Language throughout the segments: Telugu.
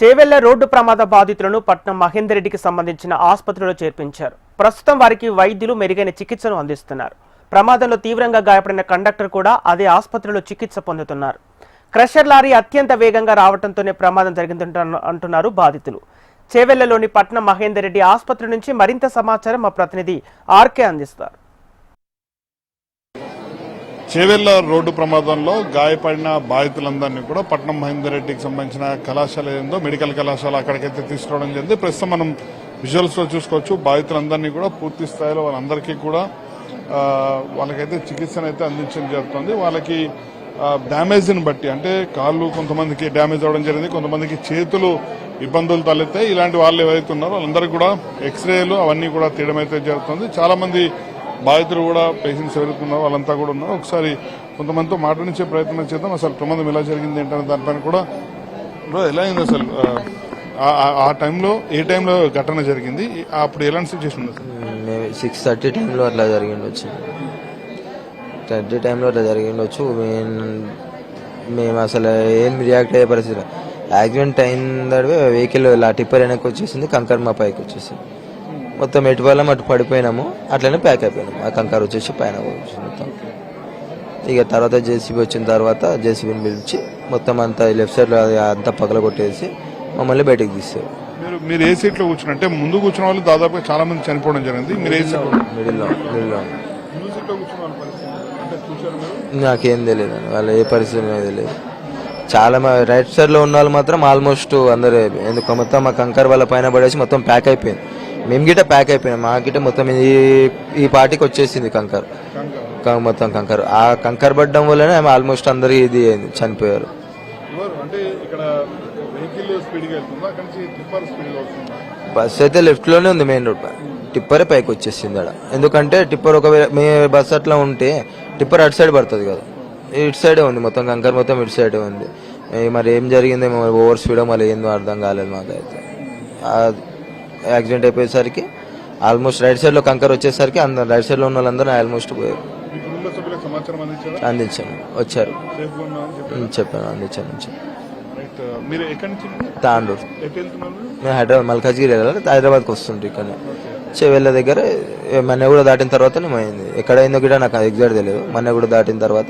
చేవెళ్ల రోడ్డు ప్రమాద బాధితులను పట్నం మహేందర్ రెడ్డికి సంబంధించిన ఆసుపత్రిలో చేర్పించారు. ప్రస్తుతం వారికి వైద్యులు మెరుగైన చికిత్సను అందిస్తున్నారు. ప్రమాదంలో తీవ్రంగా గాయపడిన కండక్టర్ కూడా అదే ఆసుపత్రిలో చికిత్స పొందుతున్నారు. క్రషర్ లారీ అత్యంత వేగంగా రావడంతోనే ప్రమాదం జరిగిందంటున్నారు బాధితులు. చేవెళ్లలోని పట్నం మహేందర్ రెడ్డి ఆసుపత్రి నుంచి మరింత సమాచారం మా ప్రతినిధి ఆర్కే అందిస్తారు. చేవెళ్ల రోడ్డు ప్రమాదంలో గాయపడిన బాధితులందరినీ కూడా పట్నం మహేందర్ రెడ్డికి సంబంధించిన కళాశాల ఏందో మెడికల్ కళాశాల అక్కడికైతే తీసుకురావడం జరిగింది. ప్రస్తుతం మనం విజువల్స్ లో చూసుకోవచ్చు. బాధితులందరినీ కూడా పూర్తి స్థాయిలో వాళ్ళందరికీ కూడా వాళ్ళకైతే చికిత్సను అయితే అందించడం జరుగుతుంది. వాళ్ళకి డ్యామేజ్ని బట్టి అంటే కాళ్ళు కొంతమందికి డ్యామేజ్ అవ్వడం జరిగింది, కొంతమందికి చేతులు ఇబ్బందులు తలెత్తాయి. ఇలాంటి వాళ్ళు ఎవరైతే ఉన్నారో వాళ్ళందరికీ కూడా ఎక్స్రేలు అవన్నీ కూడా తీయడం అయితే జరుగుతుంది. చాలా మంది బాధితులు కూడా పేషెంట్స్ ఎవరైతే ఉన్నారో వాళ్ళంతా కూడా ఉన్నారు. ఒకసారి కొంతమందితో మాట్లాడించే ప్రయత్నం చేద్దాం. అసలు ప్రమాదం ఎలా జరిగింది ఏంటనే దానిపైన కూడా ఎలా అయింది, అసలు ఆ టైంలో ఏ టైంలో ఘటన జరిగింది, అప్పుడు ఎలాంటి సిచ్యువేషన్ ఉంది? 6:30 టైంలో అట్లా జరిగిండొచ్చు. 30 టైంలో అట్లా జరిగిండొచ్చు. మేము అసలు ఏం రియాక్ట్ అయ్యే పరిస్థితి. యాక్సిడెంట్ అయిన తడవే వెహికల్ టిప్పర్ వెనక్కి వచ్చేసింది, కంకర్ మా పైకి వచ్చేసింది. మొత్తం ఎటు వల్ల అటు పడిపోయినాము, అట్లనే ప్యాక్ అయిపోయినాము. ఆ కంకర్ వచ్చేసి పైన మొత్తం. ఇక తర్వాత జేసీబీ వచ్చిన తర్వాత జేసీబీని పిలిచి మొత్తం అంతా లెఫ్ట్ సైడ్ అంతా పగల కొట్టేసి మమ్మల్ని బయటకు తీస్తారు. మీరు ఏ సీట్లో కూర్చున్నారు? అంటే ముందు కూర్చున్న వాళ్ళు దాదాపుగా చాలా మంది చనిపోవడం జరిగింది. మీరు ఏ సీట్లో? మిడిల్లో. నాకేం తెలియదు అండి, వాళ్ళు ఏ పరిస్థితి తెలియదు. చాలా రైట్ సైడ్ లో ఉన్న వాళ్ళు మాత్రం ఆల్మోస్ట్ అందరూ ఎందుకు మొత్తం మా కంకర్ వాళ్ళ పైన పడేసి మొత్తం ప్యాక్ అయిపోయింది. మేము గిట్ట ప్యాక్ అయిపోయినాం. మా గిట్ట మొత్తం ఈ పార్టీకి వచ్చేసింది కంకర్, మొత్తం కంకర్. ఆ కంకర్ పడ్డం వల్లనే ఆల్మోస్ట్ అందరు ఇది చనిపోయారు. బస్ అయితే లెఫ్ట్ లోనే ఉంది, మెయిన్ రోడ్ టిప్పరే పైకి వచ్చేసింది అక్కడ. ఎందుకంటే టిప్పర్ ఒకవేళ మీ బస్ అట్లా ఉంటే టిప్పర్ అటు సైడ్ పడుతుంది కదా, ఇటు సైడే ఉంది మొత్తం కంకర్, మొత్తం ఇటు సైడే ఉంది. మరి ఏం జరిగింది, ఓవర్ స్పీడ్ మళ్ళీ ఏందో అర్థం కాలేదు మాకైతే. యాక్సిడెంట్ అయిపోయేసరికి ఆల్మోస్ట్ రైట్ సైడ్ లో కంకర్ వచ్చేసరికి అందరు రైట్ సైడ్ లో ఉన్న వాళ్ళందరూ ఆల్మోస్ట్ పోయారు. అందించాను, వచ్చారు, చెప్పాను, అందించాను. తాండూరు. మేము హైదరాబాద్ మల్కాజ్గిరి వెళ్ళాలి, హైదరాబాద్కి వస్తుంటే ఇక్కడ చేవెళ్ళ దగ్గర మన కూడా దాటిన తర్వాత అయింది. ఎక్కడైందో కూడా నాకు ఎగ్జాక్ట్ తెలియదు. మన కూడా దాటిన తర్వాత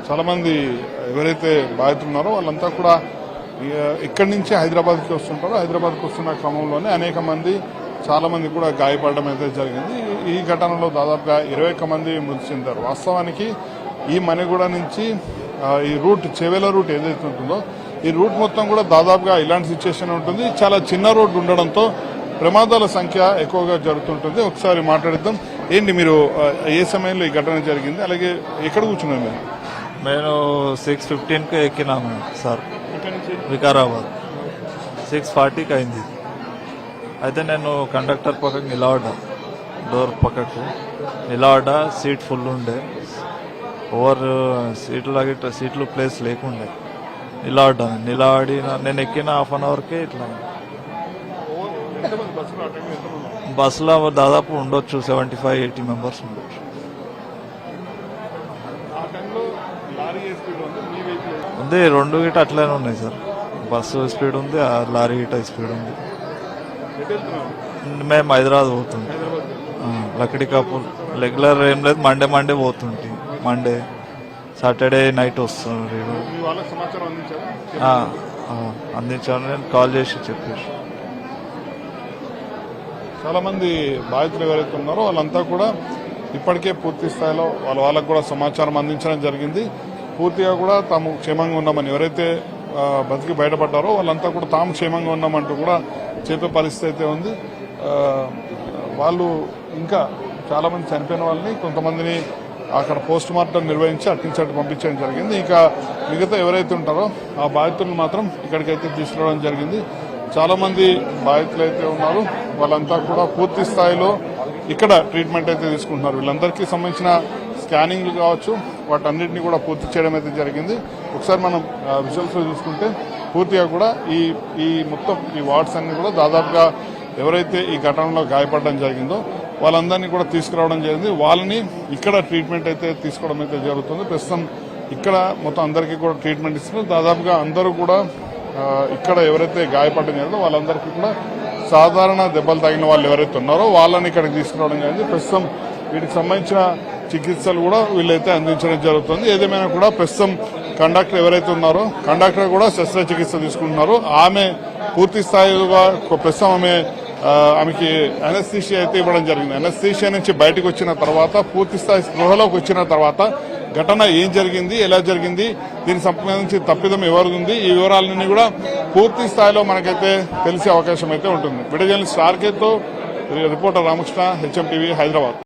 చాలా మంది ఎవరైతే బాధితులు ఉన్నారో వాళ్ళంతా కూడా ఇక్కడి నుంచి హైదరాబాద్కి వస్తుంటారో, హైదరాబాద్కి వస్తున్న క్రమంలోనే అనేక మంది చాలా మంది కూడా గాయపడడం అయితే జరిగింది. ఈ ఘటనలో దాదాపుగా 21 మంది మృతి చెందారు. వాస్తవానికి ఈ మణిగూడ నుంచి ఈ రూట్ చేవెళ్ల రూట్ ఏదైతే ఉంటుందో ఈ రూట్ మొత్తం కూడా దాదాపుగా ఇలాంటి సిచ్యువేషన్ ఉంటుంది. చాలా చిన్న రోడ్డు ఉండడంతో ప్రమాదాల సంఖ్య ఎక్కువగా జరుగుతుంటుంది. ఒకసారి మాట్లాడిద్దాం. ఏంటి మీరు ఏ సమయంలో ఈ ఘటన జరిగింది, అలాగే ఎక్కడ కూర్చున్నారు మీరు? నేను 6:15కి ఎక్కినాను సార్, వికారాబాద్. 6:40కి అయింది. అయితే నేను కండక్టర్ పక్కకు నిలబడ్డా, డోర్ పక్కకు నిలబడ్డా. సీట్ ఫుల్ ఉండే, ఓవర్ సీట్లు ప్లేస్ లేకుండే. నిలబడి నేను ఎక్కిన హాఫ్ అన్ అవర్కే ఇట్లా. బస్సులో దాదాపు ఉండొచ్చు 75-80 మెంబర్స్ ఉండొచ్చు. ఉంది, రెండు గిట అట్లనే ఉన్నాయి సార్. బస్సు స్పీడ్ ఉంది, లారీ గిట స్పీడ్ ఉంది. మేము హైదరాబాద్ పోతుంటాం, లక్డీ కాపూర్. రెగ్యులర్ ఏం లేదు, మండే పోతుంటే, మండే సాటర్డే నైట్ వస్తుంది. అందించాను, నేను కాల్ చేసి చెప్పేసి. చాలా మంది బాధితులు ఎవరైతే ఉన్నారో వాళ్ళంతా కూడా ఇప్పటికే పూర్తి స్థాయిలో వాళ్ళకు కూడా సమాచారం అందించడం జరిగింది. పూర్తిగా కూడా తాము క్షేమంగా ఉన్నామని, ఎవరైతే బతికి బయటపడ్డారో వాళ్ళంతా కూడా తాము క్షేమంగా ఉన్నామంటూ కూడా చెప్పే పరిస్థితి అయితే ఉంది. వాళ్ళు ఇంకా చాలా మంది చనిపోయిన వాళ్ళని, కొంతమందిని అక్కడ పోస్ట్ మార్టం నిర్వహించి అటు పంపించడం జరిగింది. ఇంకా మిగతా ఎవరైతే ఉంటారో ఆ బాధితులను మాత్రం ఇక్కడికైతే తీసుకురావడం జరిగింది. చాలా మంది బాధితులు అయితే ఉన్నారు, వాళ్ళంతా కూడా పూర్తి స్థాయిలో ఇక్కడ ట్రీట్మెంట్ అయితే తీసుకుంటున్నారు. వీళ్ళందరికీ సంబంధించిన స్కానింగ్లు కావచ్చు, వాటన్నిటిని కూడా పూర్తి చేయడం అయితే జరిగింది. ఒకసారి మనం విజువల్స్ చూసుకుంటే పూర్తిగా కూడా ఈ మొత్తం ఈ వార్డ్స్ అన్ని కూడా దాదాపుగా ఎవరైతే ఈ ఘటనలో గాయపడడం జరిగిందో వాళ్ళందరినీ కూడా తీసుకురావడం జరిగింది. వాళ్ళని ఇక్కడ ట్రీట్మెంట్ అయితే తీసుకోవడం అయితే జరుగుతుంది. ప్రస్తుతం ఇక్కడ మొత్తం అందరికీ కూడా ట్రీట్మెంట్ ఇస్తున్నారు. దాదాపుగా అందరూ కూడా ఇక్కడ ఎవరైతే గాయపడినారో వాళ్ళందరికీ కూడా సాధారణ దెబ్బలు తగిన వాళ్ళు ఎవరైతే ఉన్నారో వాళ్ళని ఇక్కడికి తీసుకురావడం జరిగింది. ప్రస్తుతం వీటికి సంబంధించిన చికిత్సలు కూడా వీళ్ళైతే అందించడం జరుగుతుంది. ఏదేమైనా కూడా ప్రస్తుతం కండక్టర్ ఎవరైతే ఉన్నారో కండక్టర్ కూడా శస్త్రచికిత్స తీసుకుంటున్నారు. ఆమె పూర్తి స్థాయిగా ప్రస్తుతం ఆమెకి అనస్థీషియా అయితే ఇవ్వడం జరిగింది. అనస్థీషియా నుంచి బయటకు వచ్చిన తర్వాత పూర్తి స్థాయి స్పృహలోకి వచ్చిన తర్వాత ఘటన ఏం జరిగింది, ఎలా జరిగింది, దీనికి సంబంధించి తప్పిదం ఎవరిది ఉంది, ఈ వివరాలన్నీ కూడా పూర్తి స్థాయిలో మనకైతే తెలిసే అవకాశం అయితే ఉంటుంది. విడుదల స్టార్ కేతో reporter Ramakrishna, HM TV, Hyderabad.